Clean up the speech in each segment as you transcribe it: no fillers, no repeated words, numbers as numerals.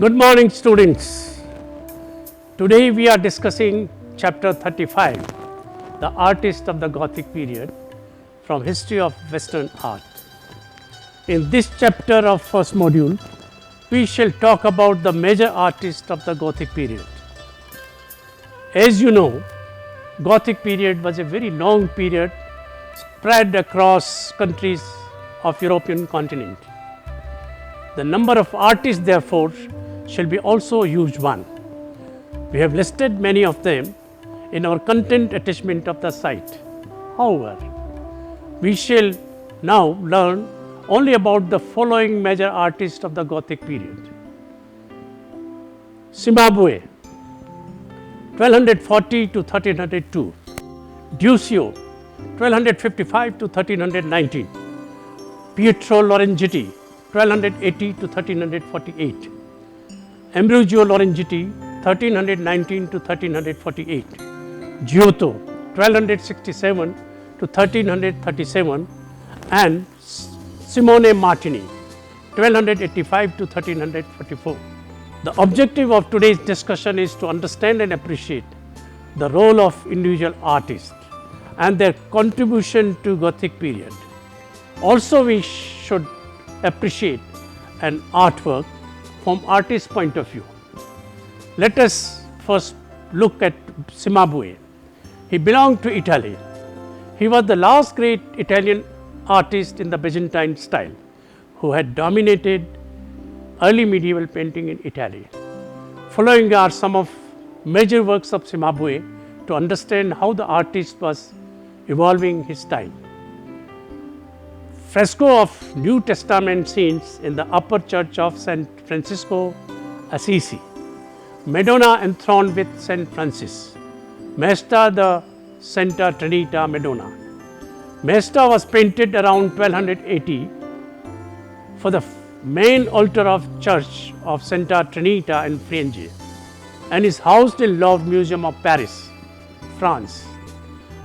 Good morning, students. Today we are discussing chapter 35, the artist of the Gothic period from history of Western art. In this chapter of first module, we shall talk about the major artists of the Gothic period. As you know, Gothic period was a very long period spread across countries of European continent. The number of artists therefore shall be also a huge one. We have listed many of them in our content attachment of the site. However, we shall now learn only about the following major artists of the Gothic period. Cimabue, 1240 to 1302. Duccio, 1255 to 1319. Pietro Lorenzetti, 1280 to 1348. Ambrogio Lorenzetti, 1319 to 1348. Giotto, 1267 to 1337, and Simone Martini, 1285 to 1344. The objective of today's discussion is to understand and appreciate the role of individual artists and their contribution to Gothic period. Also, we should appreciate an artwork from artist's point of view. Let us first look at Cimabue. He belonged to Italy. He was the last great Italian artist in the Byzantine style who had dominated early medieval painting in Italy. Following are some of major works of Cimabue to understand how the artist was evolving his style. Fresco of New Testament scenes in the upper church of St. Francisco Assisi. Madonna enthroned with St. Francis. Maesta the Santa Trinita Madonna. Maesta was painted around 1280 for the main altar of church of Santa Trinita in Firenze and is housed in Louvre Museum of Paris, France.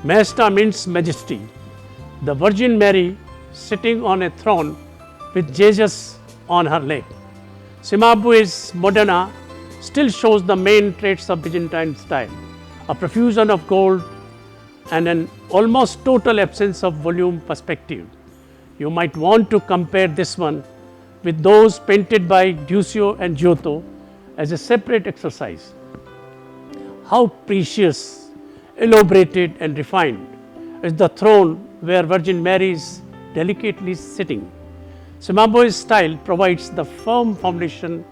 Maesta means majesty. The Virgin Mary sitting on a throne with Jesus on her lap. Cimabue's Madonna still shows the main traits of Byzantine style, a profusion of gold and an almost total absence of volume perspective. You might want to compare this one with those painted by Duccio and Giotto as a separate exercise. How precious, elaborated and refined is the throne where Virgin Mary is delicately sitting. Cimabue's style provides the firm foundation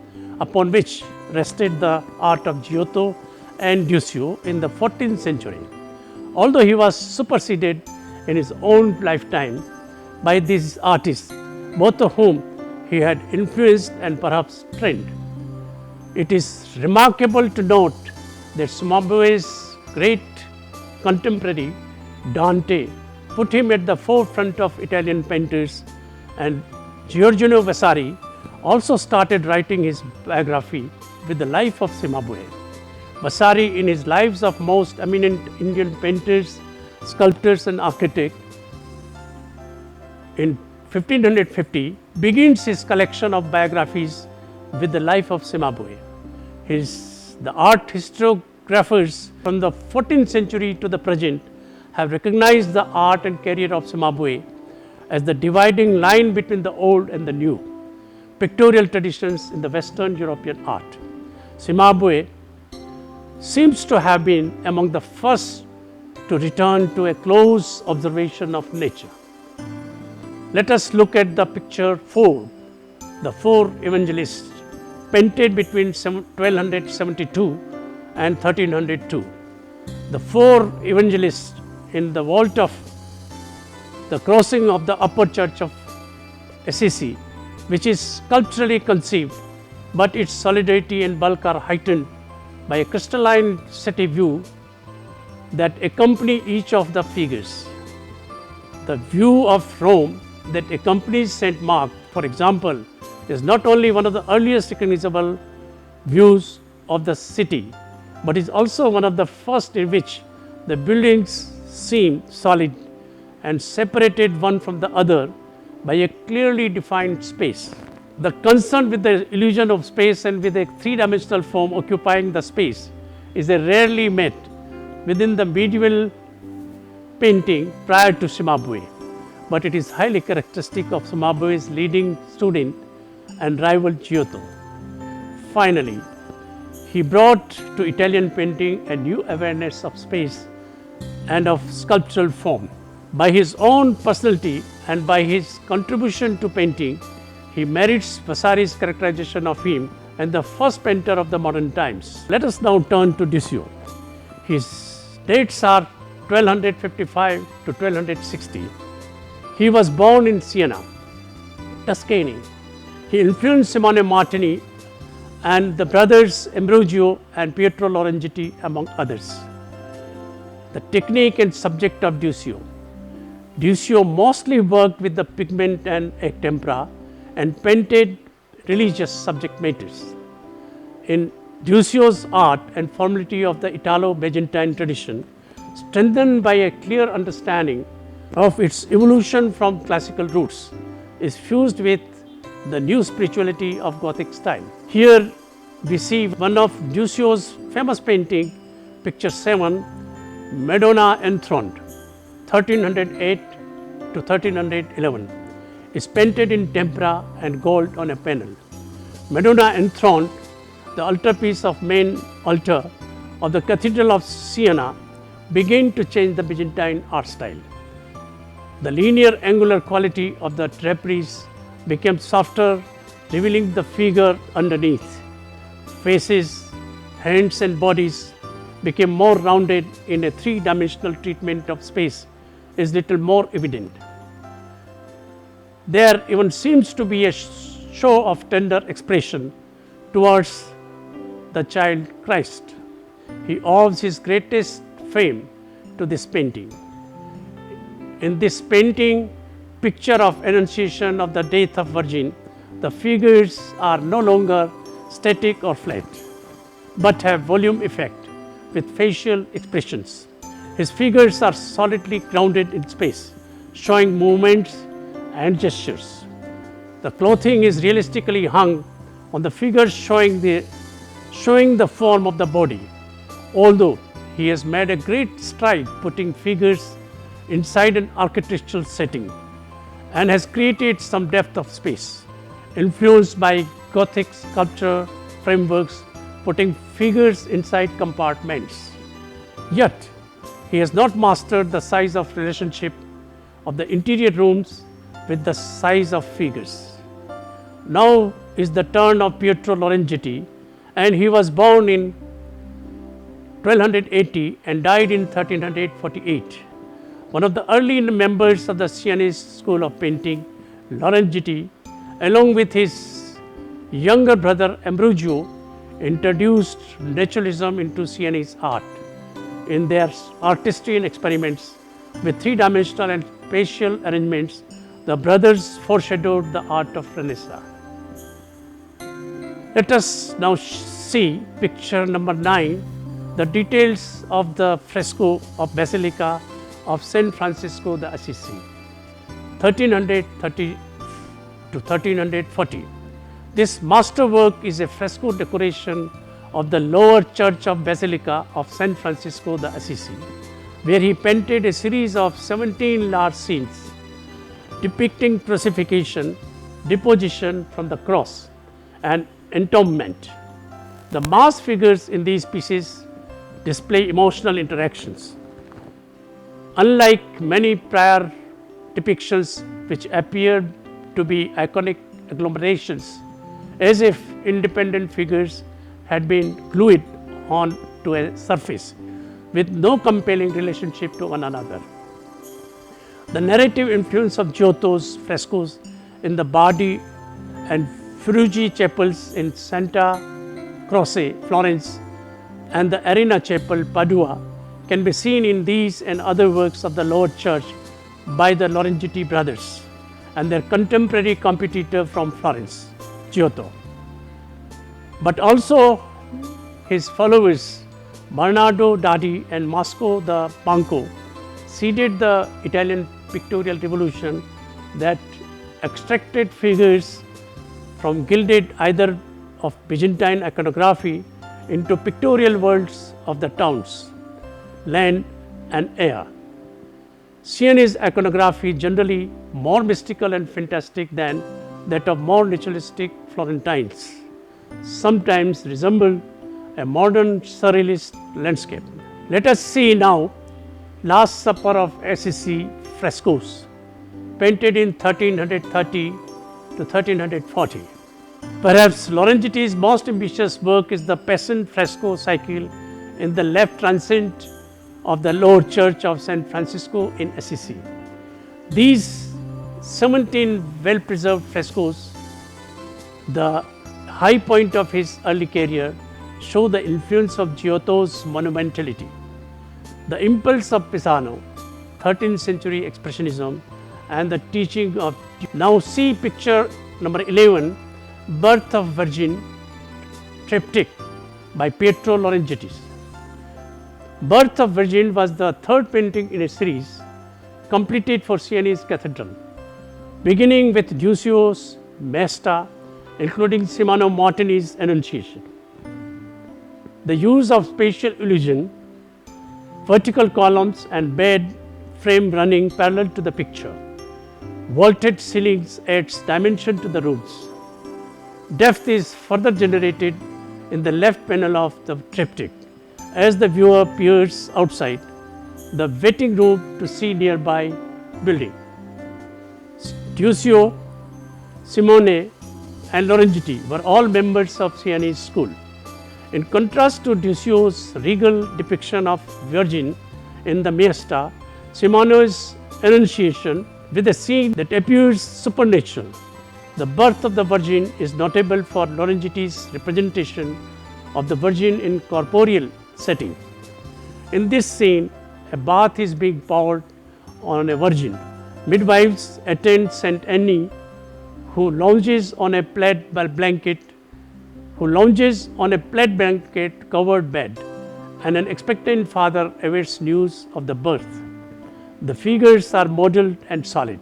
upon which rested the art of Giotto and Duccio in the 14th century. Although he was superseded in his own lifetime by these artists, both of whom he had influenced and perhaps trained. It is remarkable to note that Cimabue's great contemporary, Dante, put him at the forefront of Italian painters, and Giorgio Vasari also started writing his biography with the life of Cimabue. Vasari, in his lives of most eminent Indian painters, sculptors and architects, in 1550 begins his collection of biographies with the life of Cimabue. The art historiographers from the 14th century to the present have recognized the art and career of Cimabue as the dividing line between the old and the new pictorial traditions in the Western European art. Cimabue seems to have been among the first to return to a close observation of nature. Let us look at the picture 4, the four evangelists, painted between 1272 and 1302. The four evangelists in the vault of the crossing of the upper church of Assisi, which is sculpturally conceived, but its solidity and bulk are heightened by a crystalline city view that accompany each of the figures. The view of Rome that accompanies St. Mark, for example, is not only one of the earliest recognizable views of the city, but is also one of the first in which the buildings seem solid and separated one from the other by a clearly defined space. The concern with the illusion of space and with a three-dimensional form occupying the space is a rarely met within the medieval painting prior to Cimabue, but it is highly characteristic of Cimabue's leading student and rival Giotto. Finally, he brought to Italian painting a new awareness of space and of sculptural form. By his own personality and by his contribution to painting, he merits Vasari's characterization of him and the first painter of the modern times. Let us now turn to Duccio. His dates are 1255 to 1260. He was born in Siena, Tuscany. He influenced Simone Martini and the brothers Ambrogio and Pietro Lorenzetti, among others. The technique and subject of Duccio. Duccio mostly worked with the pigment and tempera and painted religious subject matters. In Duccio's art and formality of the Italo-Byzantine tradition, strengthened by a clear understanding of its evolution from classical roots, is fused with the new spirituality of Gothic style. Here we see one of Duccio's famous painting, picture 7, Madonna Enthroned, 1308 to 1311, is painted in tempera and gold on a panel. Madonna Enthroned, the altarpiece of main altar of the Cathedral of Siena, began to change the Byzantine art style. The linear angular quality of the draperies became softer, revealing the figure underneath. Faces, hands and bodies became more rounded in a three-dimensional treatment of space is little more evident. There even seems to be a show of tender expression towards the child Christ. He owes his greatest fame to this painting. In this painting, picture of Annunciation of the death of Virgin, the figures are no longer static or flat, but have volume effect with facial expressions. His figures are solidly grounded in space, showing movements and gestures. The clothing is realistically hung on the figures, showing the form of the body, although he has made a great stride putting figures inside an architectural setting and has created some depth of space, influenced by Gothic sculpture frameworks, putting figures inside compartments. Yet, he has not mastered the size of relationship of the interior rooms with the size of figures. Now is the turn of Pietro Lorenzetti, and he was born in 1280 and died in 1348. One of the early members of the Sienese school of painting, Lorenzetti, along with his younger brother Ambrogio, introduced naturalism into Sienese art. In their artistic experiments with three-dimensional and spatial arrangements, the brothers foreshadowed the art of Renaissance. Let us now see picture number 9, the details of the fresco of Basilica of Saint Francisco de Assisi, 1330 to 1340. This masterwork is a fresco decoration of the lower church of Basilica of Saint Francisco de Assisi, where he painted a series of 17 large scenes depicting crucifixion, deposition from the cross, and entombment. The masked figures in these pieces display emotional interactions. Unlike many prior depictions which appeared to be iconic agglomerations, as if independent figures had been glued on to a surface with no compelling relationship to one another. The narrative influence of Giotto's frescoes in the Bardi and Ferrucci chapels in Santa Croce, Florence, and the Arena Chapel, Padua, can be seen in these and other works of the lower church by the Lorenzetti brothers and their contemporary competitor from Florence, Giotto. But also his followers, Bernardo Daddi and Mosco da Banco, seeded the Italian pictorial revolution that extracted figures from gilded either of Byzantine iconography into pictorial worlds of the towns, land and air. Sienese iconography, generally more mystical and fantastic than that of more naturalistic Florentines, sometimes resemble a modern surrealist landscape. Let us see now Last Supper of Assisi frescoes, painted in 1330 to 1340. Perhaps Lorenzetti's most ambitious work is the Passion fresco cycle in the left transept of the lower church of San Francisco in Assisi. These 17 well-preserved frescoes, the high point of his early career, show the influence of Giotto's monumentality, the impulse of Pisano, 13th century expressionism, and the teaching of. Now see picture number 11, Birth of Virgin triptych by Pietro Lorenzetti. Birth of Virgin was the third painting in a series completed for Sienese Cathedral, beginning with Duccio's Maesta, including Simone Martini's Annunciation. The use of spatial illusion, vertical columns and bed frame running parallel to the picture, vaulted ceilings adds dimension to the rooms. Depth is further generated in the left panel of the triptych as the viewer peers outside the waiting room to see nearby building. Duccio, Simone and Lorenzetti were all members of Sienese school. In contrast to Duccio's regal depiction of Virgin in the Maesta, Simone's Annunciation with a scene that appears supernatural. The birth of the Virgin is notable for Lorenzetti's representation of the Virgin in corporeal setting. In this scene, a bath is being poured on a Virgin. Midwives attend Saint Anne, who lounges on a plaid blanket covered bed, and an expectant father awaits news of the birth. The figures are modeled and solid.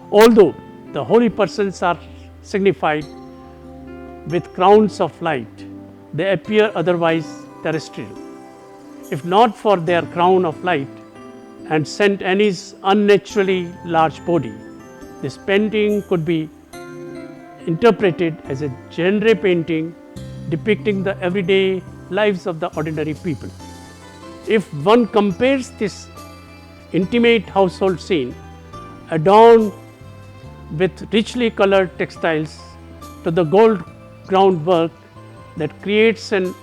Although the holy persons are signified with crowns of light, they appear otherwise terrestrial. If not for their crown of light and Saint Anne's unnaturally large body, this painting could be interpreted as a genre painting depicting the everyday lives of the ordinary people. If one compares this intimate household scene, adorned with richly colored textiles, to the gold groundwork that creates an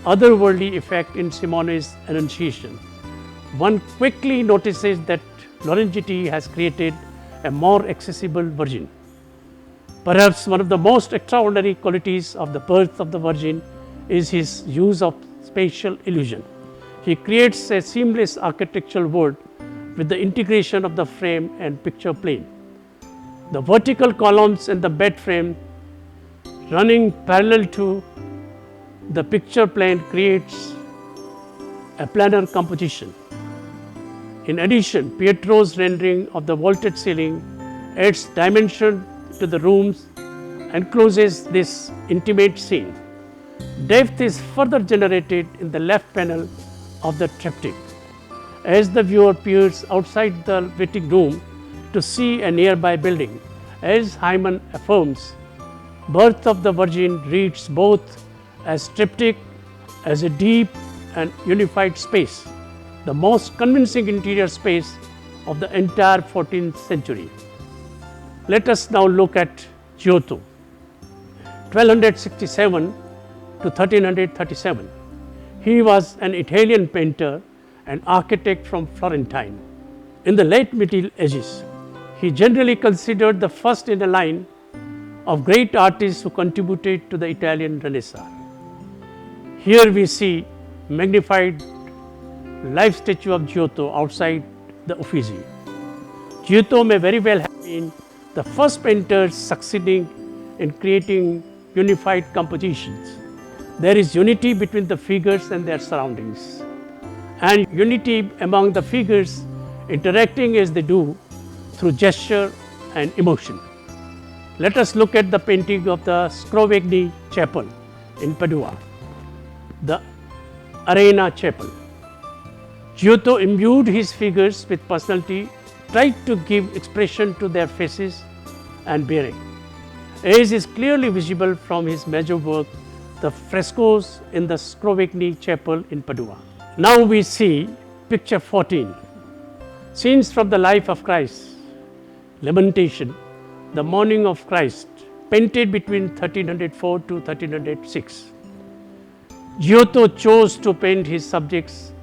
otherworldly effect in Simone's Annunciation, one quickly notices that Lorenzetti has created a more accessible Virgin. Perhaps one of the most extraordinary qualities of the birth of the Virgin is his use of spatial illusion. He creates a seamless architectural world with the integration of the frame and picture plane. The vertical columns and the bed frame running parallel to the picture plane creates a planar composition. In addition, Pietro's rendering of the vaulted ceiling adds dimension to the rooms and closes this intimate scene. Depth is further generated in the left panel of the triptych as the viewer peers outside the waiting room to see a nearby building. As Hyman affirms, Birth of the Virgin reads both as triptych as a deep and unified space, the most convincing interior space of the entire 14th century. Let us now look at Giotto, 1267 to 1337. He was an Italian painter and architect from Florentine. In the late Middle Ages, he generally considered the first in a line of great artists who contributed to the Italian Renaissance. Here we see magnified life statue of Giotto outside the Uffizi. Giotto may very well have been the first painter succeeding in creating unified compositions. There is unity between the figures and their surroundings, and unity among the figures interacting as they do through gesture and emotion. Let us look at the painting of the Scrovegni Chapel in Padua, the Arena Chapel. Giotto imbued his figures with personality, tried to give expression to their faces and bearing, as is clearly visible from his major work, the frescoes in the Scrovegni Chapel in Padua. Now we see picture 14, scenes from the life of Christ, Lamentation, the Mourning of Christ, painted between 1304 to 1306. Giotto chose to paint his subjects,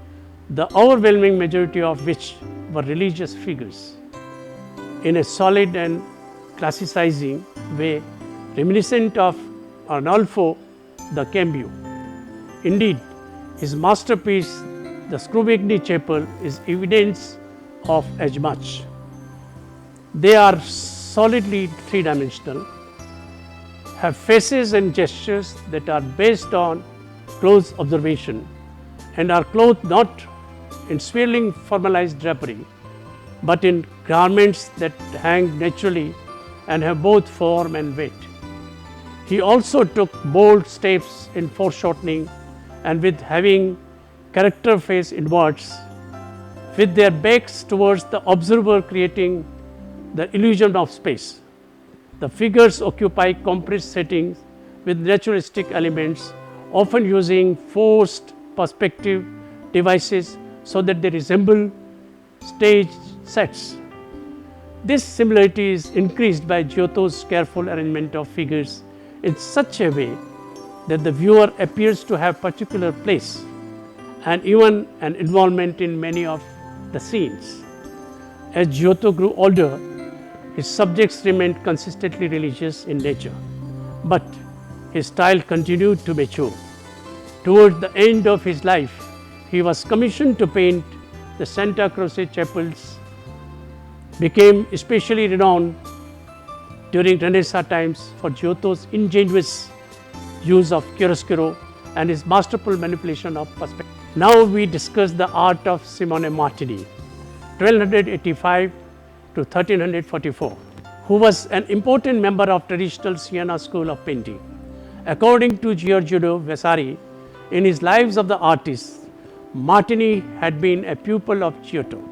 the overwhelming majority of which were religious figures, in a solid and classicizing way, reminiscent of Arnolfo da Cambio. Indeed, his masterpiece, the Scrovegni Chapel, is evidence of as much. They are solidly three-dimensional, have faces and gestures that are based on close observation, and are clothed not in swirling formalized drapery, but in garments that hang naturally and have both form and weight. He also took bold steps in foreshortening and with having character face inwards, with their backs towards the observer, creating the illusion of space. The figures occupy compressed settings with naturalistic elements, often using forced perspective devices so that they resemble stage sets. This similarity is increased by Giotto's careful arrangement of figures in such a way that the viewer appears to have particular place and even an involvement in many of the scenes. As Giotto grew older, his subjects remained consistently religious in nature, but his style continued to mature. Toward the end of his life, he was commissioned to paint the Santa Croce chapels, became especially renowned during Renaissance times for Giotto's ingenious use of chiaroscuro and his masterful manipulation of perspective. Now we discuss the art of Simone Martini, 1285 to 1344, who was an important member of traditional Siena school of painting. According to Giorgio Vasari, in his Lives of the Artists, Martini had been a pupil of Giotto,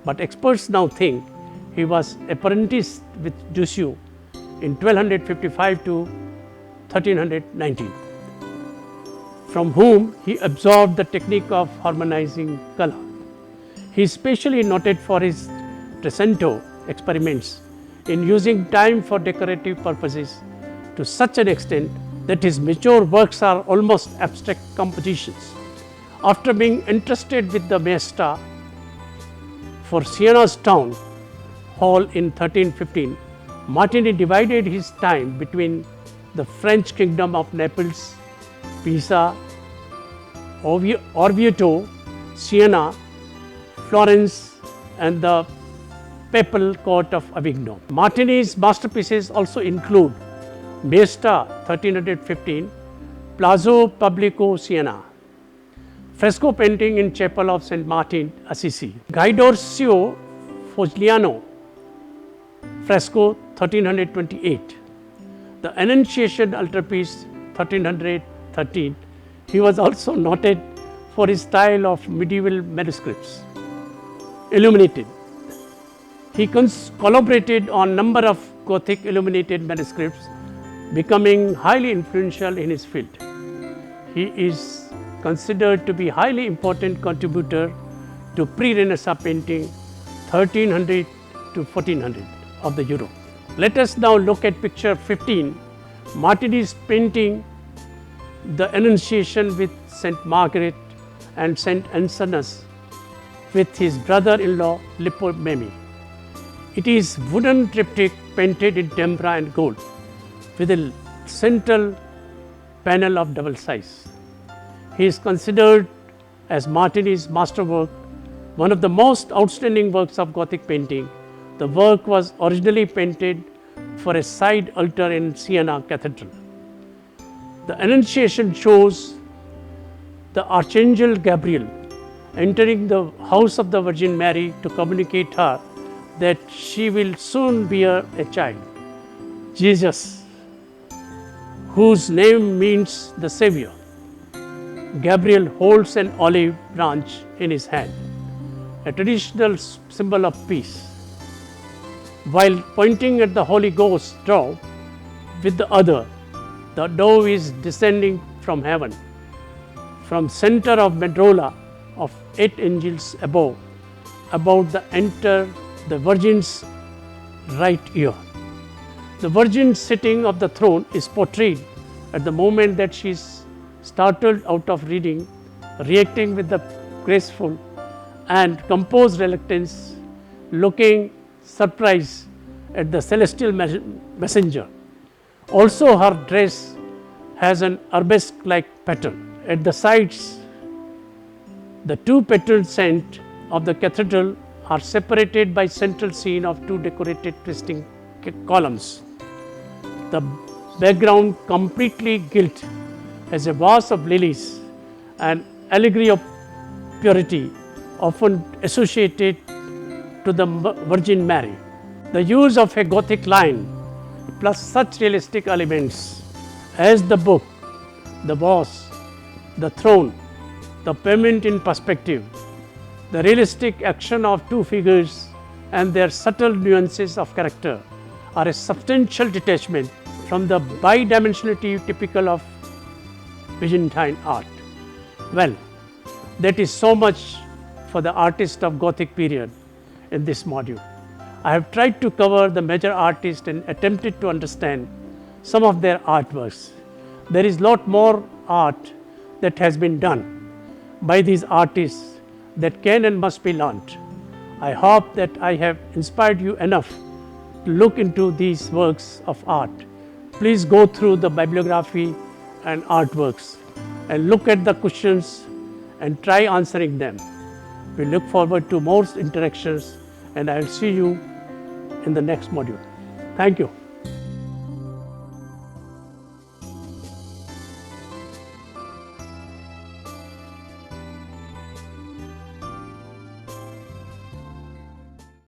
but experts now think he was apprenticed with Duccio in 1255 to 1319, from whom he absorbed the technique of harmonizing color. He is especially noted for his Trecento experiments in using time for decorative purposes to such an extent that his mature works are almost abstract compositions. After being entrusted with the Maesta for Siena's town hall in 1315, Martini divided his time between the French kingdom of Naples, Pisa, Orvieto, Siena, Florence, and the papal court of Avignon. Martini's masterpieces also include Maesta 1315, Palazzo Pubblico Siena, fresco painting in Chapel of St. Martin, Assisi, Guidorcio Fogliano, fresco 1328, the Annunciation altarpiece 1313. He was also noted for his style of medieval manuscripts, illuminated. He collaborated on a number of Gothic illuminated manuscripts, becoming highly influential in his field. He is considered to be highly important contributor to pre-Renaissance painting 1300 to 1400 of the Europe. Let us now look at picture 15, Martini's painting the Annunciation with St. Margaret and St. Anselmus with his brother-in-law Lippo Memmi. It is wooden triptych painted in tempera and gold with a central panel of double size. He is considered as Martini's masterwork, one of the most outstanding works of Gothic painting. The work was originally painted for a side altar in Siena Cathedral. The Annunciation shows the Archangel Gabriel entering the house of the Virgin Mary to communicate her that she will soon bear a child. Jesus, whose name means the Savior. Gabriel holds an olive branch in his hand, a traditional symbol of peace, while pointing at the Holy Ghost dove with the other. The dove is descending from heaven, from center of medulla of 8 angels above, about the Virgin's right ear. The Virgin sitting of the throne is portrayed at the moment that she is startled out of reading, reacting with the graceful and composed reluctance, looking surprised at the celestial messenger. Also, her dress has an arabesque-like pattern. At the sides, the 2 petal saints of the cathedral are separated by central scene of 2 decorated twisting columns. The background, completely gilt, has a vase of lilies, an allegory of purity, often associated to the Virgin Mary. The use of a Gothic line plus such realistic elements as the book, the vase, the throne, the pavement in perspective, the realistic action of 2 figures and their subtle nuances of character are a substantial detachment from the bidimensionality typical of Byzantine art. Well, that is so much for the artists of Gothic period in this module. I have tried to cover the major artists and attempted to understand some of their artworks. There is lot more art that has been done by these artists that can and must be learnt. I hope that I have inspired you enough to look into these works of art. Please go through the bibliography and artworks and look at the questions and try answering them. We look forward to more interactions, and I will see you in the next module. Thank you.